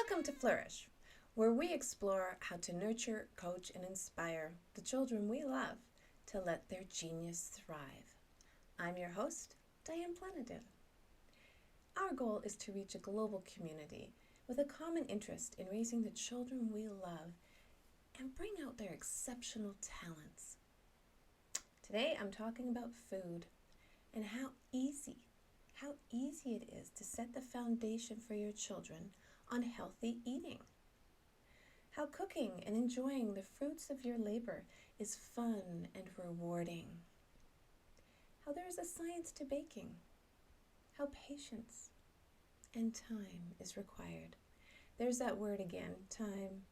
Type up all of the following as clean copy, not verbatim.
Welcome to Flourish, where we explore how to nurture, coach, and inspire the children we love to let their genius thrive. I'm your host, Diane Planadin. Our goal is to reach a global community with a common interest in raising the children we love and bring out their exceptional talents. Today I'm talking about food and how easy it is to set the foundation for your children on healthy eating. How cooking and enjoying the fruits of your labor is fun and rewarding. How there is a science to baking. How patience and time is required. There's that word again, time.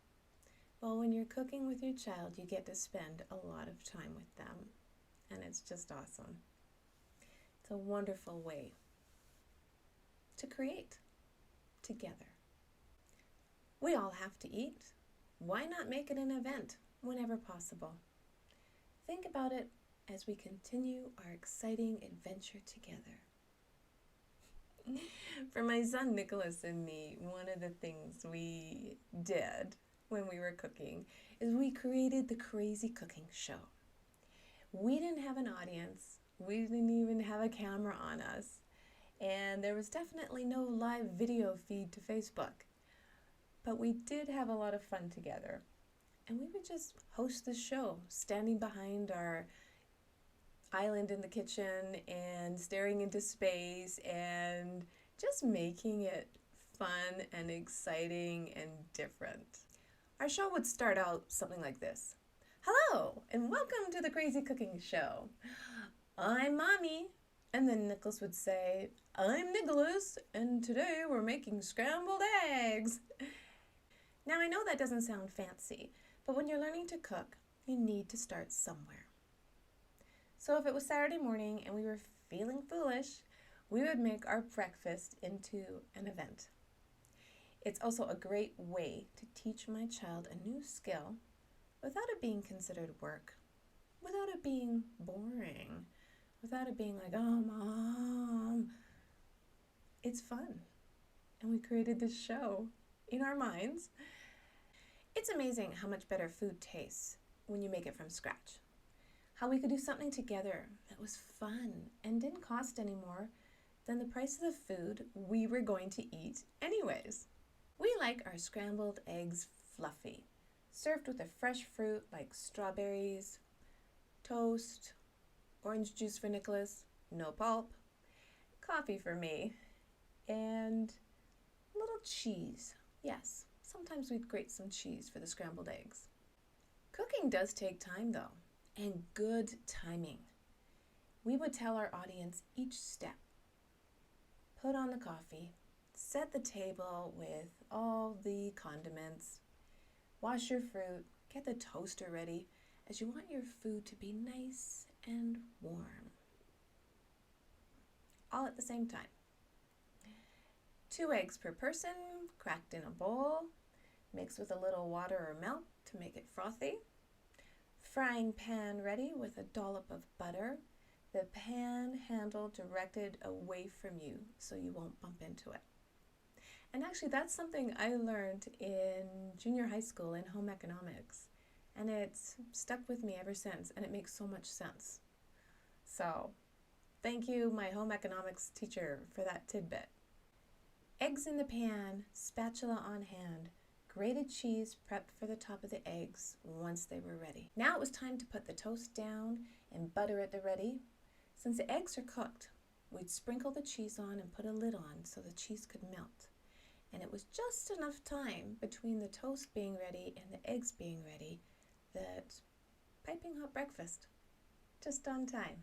Well, when you're cooking with your child, you get to spend a lot of time with them, and it's just awesome. It's a wonderful way to create together. We all have to eat. Why not make it an event whenever possible? Think about it as we continue our exciting adventure together. For my son Nicholas and me, one of the things we did when we were cooking is we created the Crazy Cooking Show. We didn't have an audience. We didn't even have a camera on us. And there was definitely no live video feed to Facebook. But we did have a lot of fun together. And we would just host the show, standing behind our island in the kitchen and staring into space and just making it fun and exciting and different. Our show would start out something like this. Hello, and welcome to the Crazy Cooking Show. I'm Mommy. And then Nicholas would say, I'm Nicholas, and today we're making scrambled eggs. Now, I know that doesn't sound fancy, but when you're learning to cook, you need to start somewhere. So if it was Saturday morning and we were feeling foolish, we would make our breakfast into an event. It's also a great way to teach my child a new skill without it being considered work, without it being boring, without it being like, oh, Mom. It's fun. And we created this show in our minds. It's amazing how much better food tastes when you make it from scratch. How we could do something together that was fun and didn't cost any more than the price of the food we were going to eat anyways. We like our scrambled eggs fluffy, served with a fresh fruit like strawberries, toast, orange juice for Nicholas, no pulp, coffee for me, and a little cheese. Yes, sometimes we'd grate some cheese for the scrambled eggs. Cooking does take time though, and good timing. We would tell our audience each step. Put on the coffee, set the table with all the condiments, wash your fruit, get the toaster ready, as you want your food to be nice and warm. All at the same time. 2 eggs per person, cracked in a bowl, mixed with a little water or milk to make it frothy. Frying pan ready with a dollop of butter. The pan handle directed away from you so you won't bump into it. And actually that's something I learned in junior high school in home economics. And it's stuck with me ever since, and it makes so much sense. So, thank you, my home economics teacher, for that tidbit. Eggs in the pan, spatula on hand, grated cheese prepped for the top of the eggs once they were ready. Now it was time to put the toast down and butter at the ready. Since the eggs are cooked, we'd sprinkle the cheese on and put a lid on so the cheese could melt. And it was just enough time between the toast being ready and the eggs being ready that piping hot breakfast, just on time.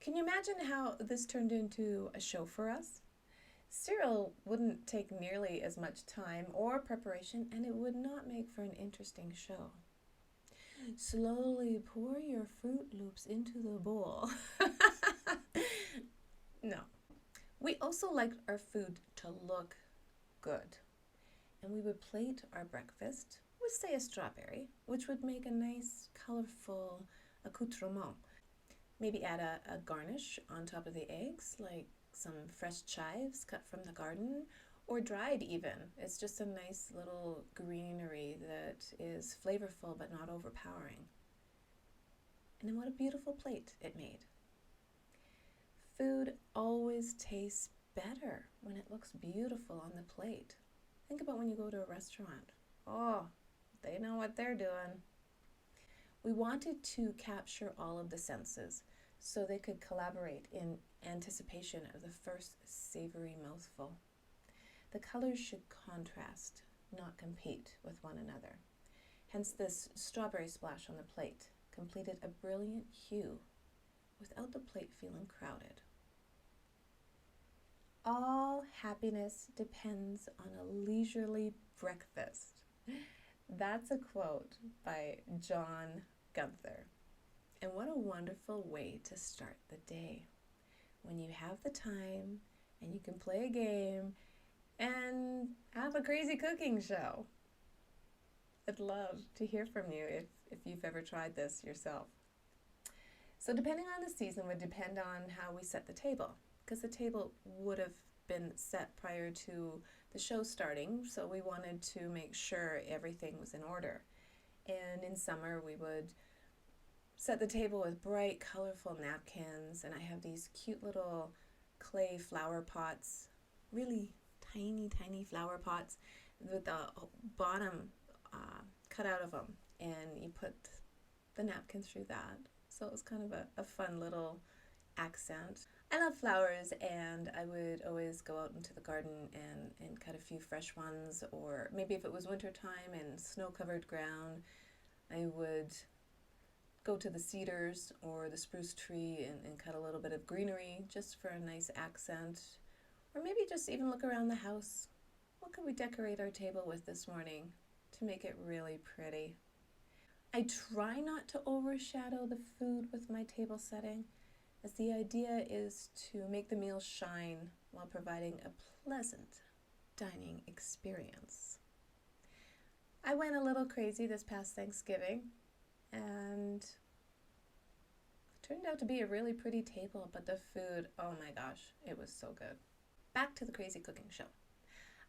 Can you imagine how this turned into a show for us? Cereal wouldn't take nearly as much time or preparation, and it would not make for an interesting show. Slowly pour your Fruit Loops into the bowl. No. We also liked our food to look good, and we would plate our breakfast with, say, a strawberry, which would make a nice, colorful accoutrement. Maybe add a garnish on top of the eggs, like some fresh chives cut from the garden, or dried even. It's just a nice little greenery that is flavorful but not overpowering. And then what a beautiful plate it made. Food always tastes better when it looks beautiful on the plate. Think about when you go to a restaurant. Oh, they know what they're doing. We wanted to capture all of the senses so they could collaborate in anticipation of the first savory mouthful. The colors should contrast, not compete with one another. Hence this strawberry splash on the plate completed a brilliant hue without the plate feeling crowded. All happiness depends on a leisurely breakfast. That's a quote by John Gunther. And what a wonderful way to start the day. When you have the time and you can play a game and have a crazy cooking show. I'd love to hear from you if you've ever tried this yourself. So depending on the season would depend on how we set the table, because the table would have been set prior to the show starting, so we wanted to make sure everything was in order. And in summer we would set the table with bright, colorful napkins, and I have these cute little clay flower pots, really tiny flower pots with the bottom cut out of them, and you put the napkin through that. So it was kind of a fun little accent. I love flowers, and I would always go out into the garden and cut a few fresh ones, or maybe if it was winter time and snow-covered ground, I would go to the cedars or the spruce tree and cut a little bit of greenery just for a nice accent. Or maybe just even look around the house. What could we decorate our table with this morning to make it really pretty? I try not to overshadow the food with my table setting, as the idea is to make the meal shine while providing a pleasant dining experience. I went a little crazy this past Thanksgiving, and it turned out to be a really pretty table, but the food, oh my gosh, it was so good. Back to the crazy cooking show.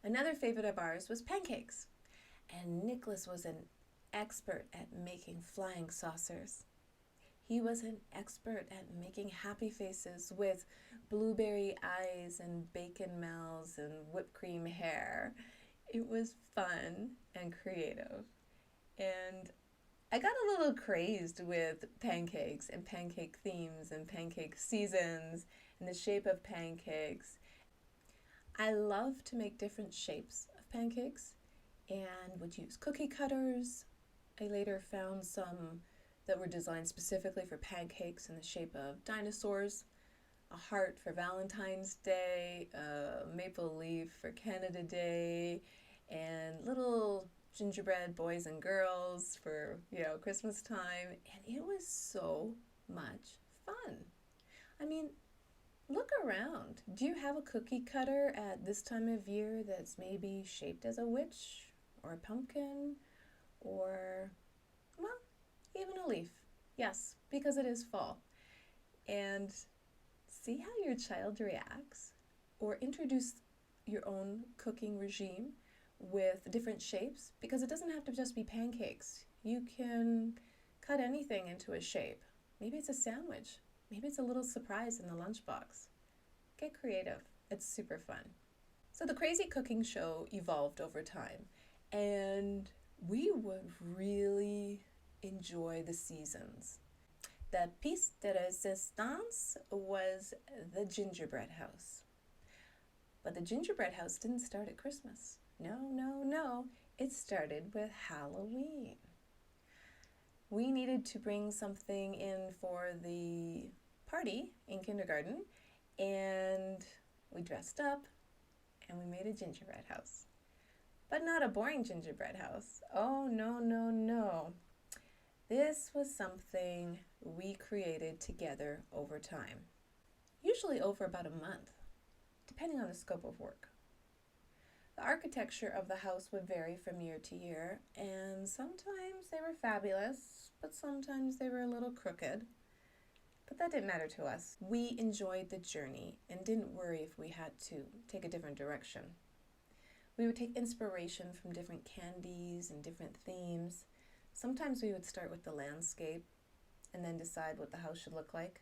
Another favorite of ours was pancakes, and Nicholas was an expert at making flying saucers. He was an expert at making happy faces with blueberry eyes and bacon mouths and whipped cream hair. It was fun and creative. And I got a little crazed with pancakes and pancake themes and pancake seasons and the shape of pancakes. I love to make different shapes of pancakes and would use cookie cutters. I later found some that were designed specifically for pancakes in the shape of dinosaurs, a heart for Valentine's Day, a maple leaf for Canada Day, and little gingerbread boys and girls for, Christmas time. And it was so much fun. I mean, look around. Do you have a cookie cutter at this time of year that's maybe shaped as a witch or a pumpkin or, well, even a leaf? Yes, because it is fall. And see how your child reacts, or introduce your own cooking regime with different shapes, because it doesn't have to just be pancakes. You can cut anything into a shape. Maybe it's a sandwich. Maybe it's a little surprise in the lunchbox. Get creative. It's super fun. So the crazy cooking show evolved over time, and we would really enjoy the seasons. The piece de resistance was the gingerbread house. But the gingerbread house didn't start at Christmas. No. It started with Halloween. We needed to bring something in for the party in kindergarten, and we dressed up and we made a gingerbread house. But not a boring gingerbread house. Oh, no. This was something we created together over time, usually over about a month, depending on the scope of work. The architecture of the house would vary from year to year, and sometimes they were fabulous, but sometimes they were a little crooked. But that didn't matter to us. We enjoyed the journey and didn't worry if we had to take a different direction. We would take inspiration from different candies and different themes. Sometimes we would start with the landscape and then decide what the house should look like.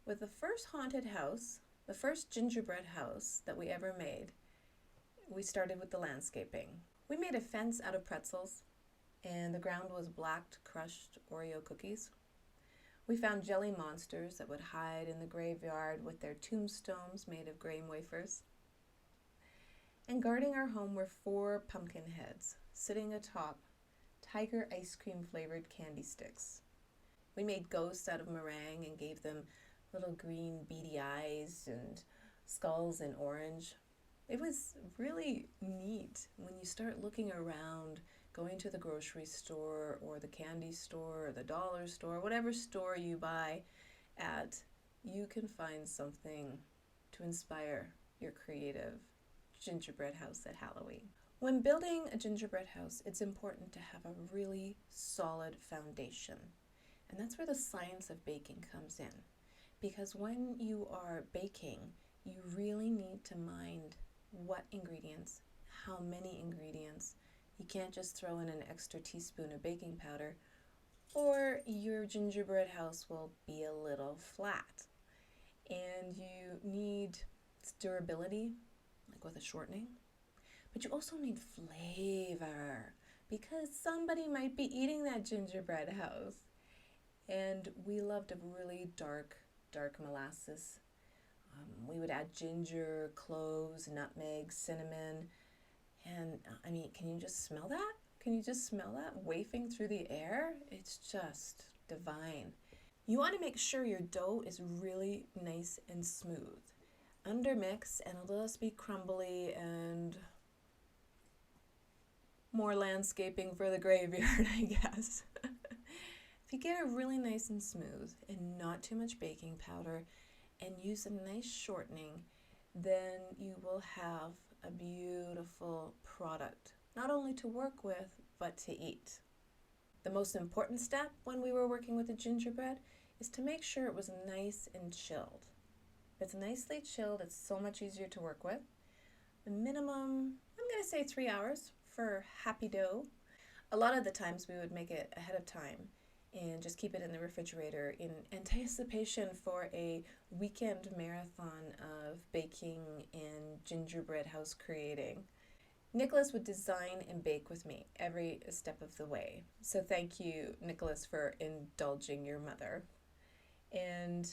With the first haunted house, the first gingerbread house that we ever made, we started with the landscaping. We made a fence out of pretzels, and the ground was blacked, crushed Oreo cookies. We found jelly monsters that would hide in the graveyard with their tombstones made of grain wafers. And guarding our home were 4 pumpkin heads, sitting atop tiger ice cream flavored candy sticks. We made ghosts out of meringue and gave them little green beady eyes and skulls in orange. It was really neat when you start looking around, going to the grocery store or the candy store or the dollar store, whatever store you buy at, you can find something to inspire your creative gingerbread house at Halloween. When building a gingerbread house, it's important to have a really solid foundation. And that's where the science of baking comes in. Because when you are baking, you really need to mind what ingredients, how many ingredients. You can't just throw in an extra teaspoon of baking powder, or your gingerbread house will be a little flat. And you need durability, like with a shortening, but you also need flavor, because somebody might be eating that gingerbread house. And we loved a really dark molasses. We would add ginger, cloves, nutmeg, cinnamon, and can you just smell that? Can you just smell that wafting through the air? It's just divine. You want to make sure your dough is really nice and smooth. Undermix and it'll just be crumbly and more landscaping for the graveyard, I guess. If you get it really nice and smooth and not too much baking powder and use a nice shortening, then you will have a beautiful product, not only to work with, but to eat. The most important step when we were working with the gingerbread is to make sure it was nice and chilled. If it's nicely chilled, it's so much easier to work with. The minimum, I'm going to say 3 hours for happy dough. A lot of the times we would make it ahead of time and just keep it in the refrigerator in anticipation for a weekend marathon of baking and gingerbread house creating. Nicholas would design and bake with me every step of the way. So thank you, Nicholas, for indulging your mother. And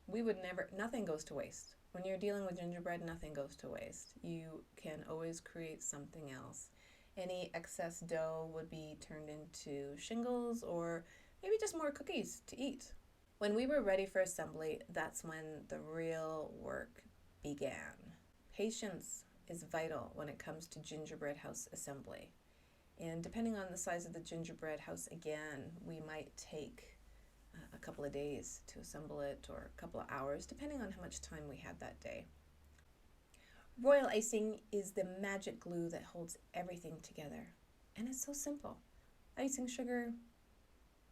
we would nothing goes to waste. When you're dealing with gingerbread, nothing goes to waste. You can always create something else. Any excess dough would be turned into shingles or maybe just more cookies to eat. When we were ready for assembly, that's when the real work began. Patience is vital when it comes to gingerbread house assembly. And depending on the size of the gingerbread house, again, we might take a couple of days to assemble it or a couple of hours, depending on how much time we had that day. Royal icing is the magic glue that holds everything together. And it's so simple. Icing sugar,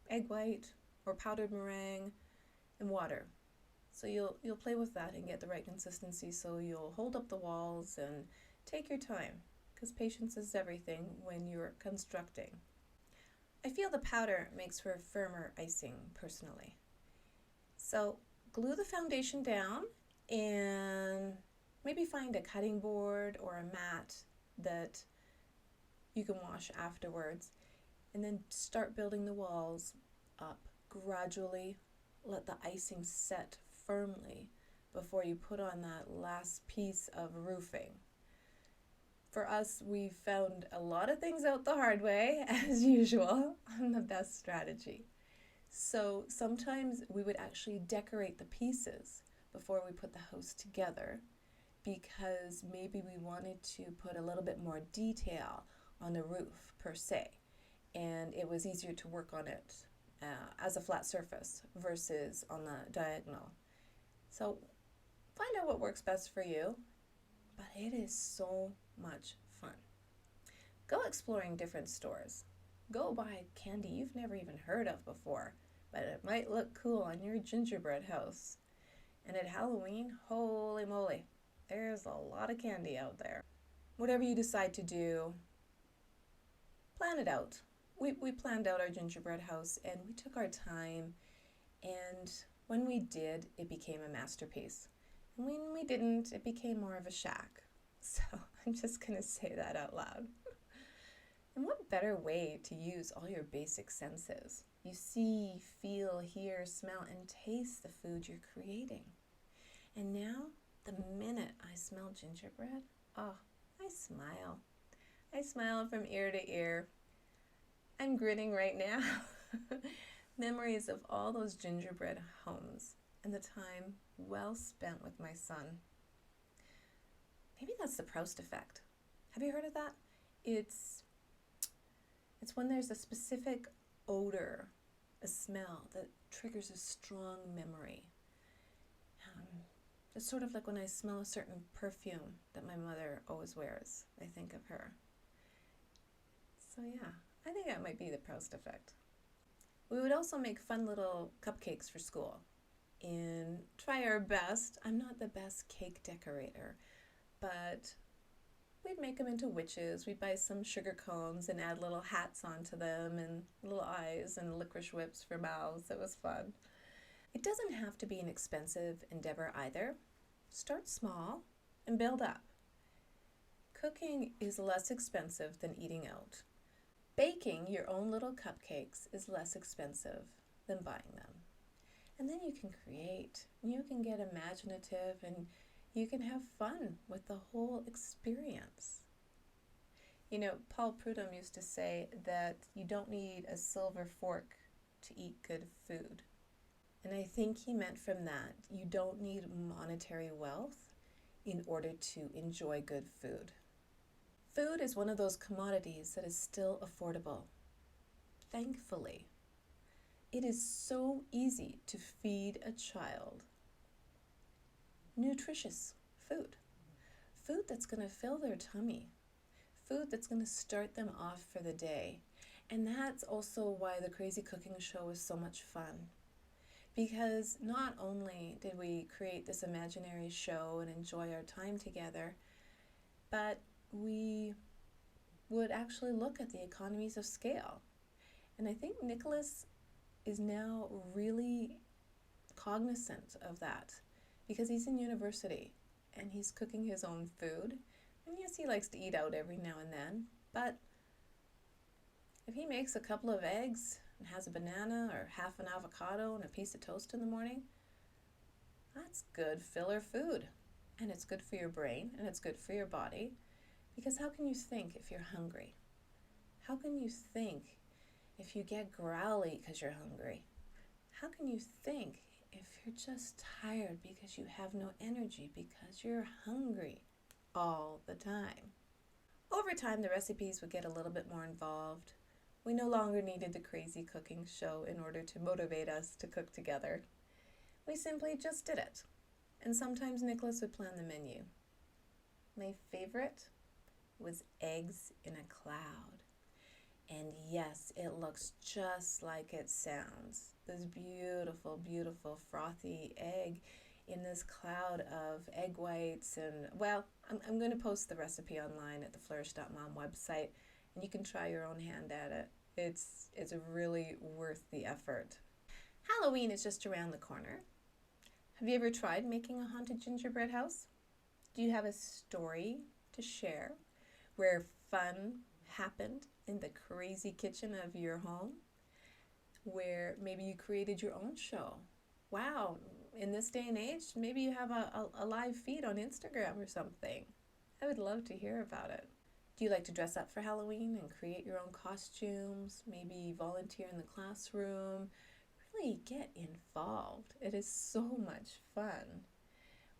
egg white, or powdered meringue, and water. So you'll play with that and get the right consistency, so you'll hold up the walls and take your time, because patience is everything when you're constructing. I feel the powder makes for a firmer icing, personally. So glue the foundation down and maybe find a cutting board or a mat that you can wash afterwards, and then start building the walls up gradually. Let the icing set firmly before you put on that last piece of roofing. For us, we found a lot of things out the hard way, as usual, on the best strategy. So sometimes we would actually decorate the pieces before we put the house together, because maybe we wanted to put a little bit more detail on the roof per se, and it was easier to work on it as a flat surface versus on the diagonal. So find out what works best for you, but it is so much fun. Go exploring different stores. Go buy candy you've never even heard of before, but it might look cool on your gingerbread house. And at Halloween, holy moly, there's a lot of candy out there. whatever you decide to do, plan it out. We planned out our gingerbread house and we took our time, and when we did, it became a masterpiece. And when we didn't, it became more of a shack. So I'm just going to say that out loud. And what better way to use all your basic senses? You see, feel, hear, smell, and taste the food you're creating. And now, the minute I smell gingerbread, oh, I smile. I smile from ear to ear. I'm grinning right now. Memories of all those gingerbread homes and the time well spent with my son. Maybe that's the Proust effect. Have you heard of that? It's when there's a specific odor, a smell that triggers a strong memory. It's sort of like when I smell a certain perfume that my mother always wears. I think of her. So yeah, I think that might be the Proust effect. We would also make fun little cupcakes for school and try our best. I'm not the best cake decorator, but we'd make them into witches. We'd buy some sugar cones and add little hats onto them and little eyes and licorice whips for mouths. It was fun. It doesn't have to be an expensive endeavor either. Start small and build up. Cooking is less expensive than eating out. Baking your own little cupcakes is less expensive than buying them. And then you can create, you can get imaginative, and you can have fun with the whole experience. You know, Paul Prudhomme used to say that you don't need a silver fork to eat good food. And I think he meant from that, you don't need monetary wealth in order to enjoy good food. Food is one of those commodities that is still affordable. Thankfully, it is so easy to feed a child nutritious food. Food that's going to fill their tummy. Food that's going to start them off for the day. And that's also why the Crazy Cooking Show is so much fun. Because not only did we create this imaginary show and enjoy our time together, but we would actually look at the economies of scale. And I think Nicholas is now really cognizant of that because he's in university and he's cooking his own food. And yes, he likes to eat out every now and then, but if he makes a couple of eggs and has a banana or half an avocado and a piece of toast in the morning, that's good filler food. And it's good for your brain and it's good for your body. Because how can you think if you're hungry? How can you think if you get growly because you're hungry? How can you think if you're just tired because you have no energy because you're hungry all the time? Over time, the recipes would get a little bit more involved. We no longer needed the Crazy Cooking Show in order to motivate us to cook together. We simply just did it. And sometimes Nicholas would plan the menu. My favorite was eggs in a cloud. And yes, it looks just like it sounds. This beautiful, beautiful frothy egg in this cloud of egg whites. And well, I'm going to post the recipe online at the flourish.mom website, and you can try your own hand at it. It's really worth the effort. Halloween is just around the corner. Have you ever tried making a haunted gingerbread house? Do you have a story to share where fun happened in the crazy kitchen of your home? Where maybe you created your own show? Wow, in this day and age, maybe you have a live feed on Instagram or something. I would love to hear about it. Do you like to dress up for Halloween and create your own costumes? Maybe volunteer in the classroom? Really get involved. It is so much fun.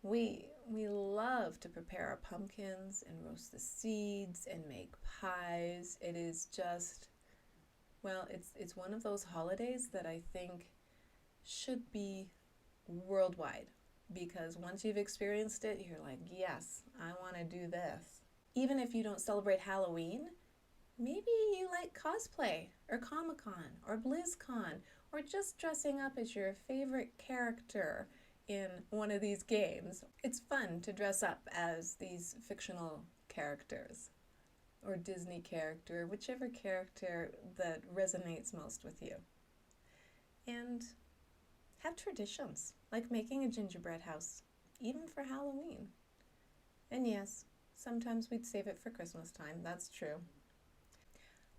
We love to prepare our pumpkins and roast the seeds and make pies. It is just, well, it's one of those holidays that I think should be worldwide, because once you've experienced it, you're like, yes, I want to do this. Even if you don't celebrate Halloween, maybe you like cosplay or Comic-Con or BlizzCon or just dressing up as your favorite character in one of these games. It's fun to dress up as these fictional characters or Disney character, whichever character that resonates most with you. And have traditions, like making a gingerbread house, even for Halloween. And yes, sometimes we'd save it for Christmas time, that's true.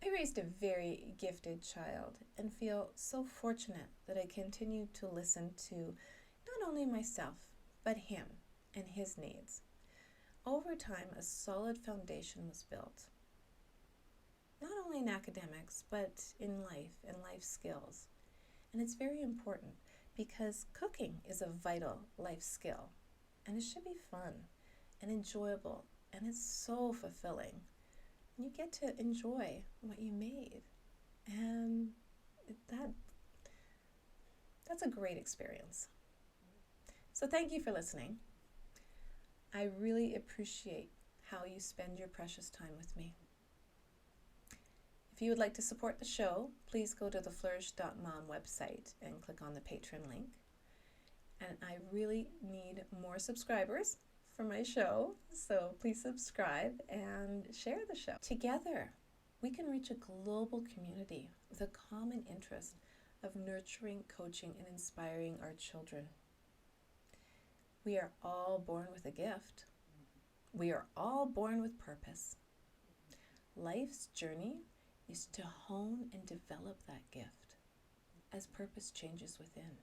I raised a very gifted child and feel so fortunate that I continue to listen to not only myself, but him and his needs. Over time, a solid foundation was built, not only in academics, but in life and life skills. And it's very important because cooking is a vital life skill, and it should be fun and enjoyable, and it's so fulfilling. You get to enjoy what you made, and that's a great experience. So thank you for listening. I really appreciate how you spend your precious time with me. If you would like to support the show, please go to the flourish.mom website and click on the Patreon link. And I really need more subscribers for my show, so please subscribe and share the show. Together, we can reach a global community with a common interest of nurturing, coaching, and inspiring our children. We are all born with a gift. We are all born with purpose. Life's journey is to hone and develop that gift as purpose changes within.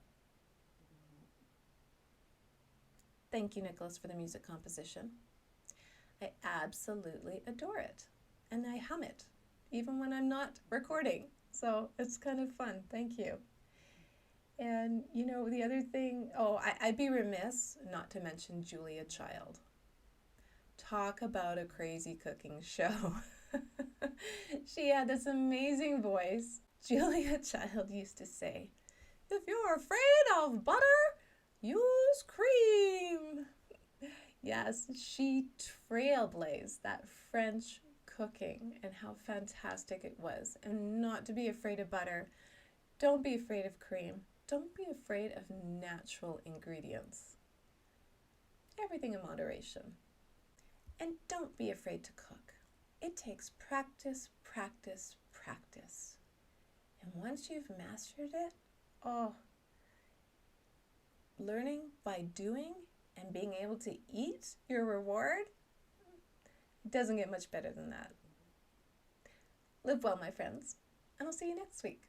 Thank you, Nicholas, for the music composition. I absolutely adore it, and I hum it, even when I'm not recording, so it's kind of fun. Thank you. And, you know, the other thing, I'd be remiss not to mention Julia Child. Talk about a crazy cooking show. She had this amazing voice. Julia Child used to say, "If you're afraid of butter, use cream." Yes, she trailblazed that French cooking and how fantastic it was. And not to be afraid of butter. Don't be afraid of cream. Don't be afraid of natural ingredients. Everything in moderation. And don't be afraid to cook. It takes practice, practice, practice. And once you've mastered it, learning by doing and being able to eat your reward doesn't get much better than that. Live well, my friends, and I'll see you next week.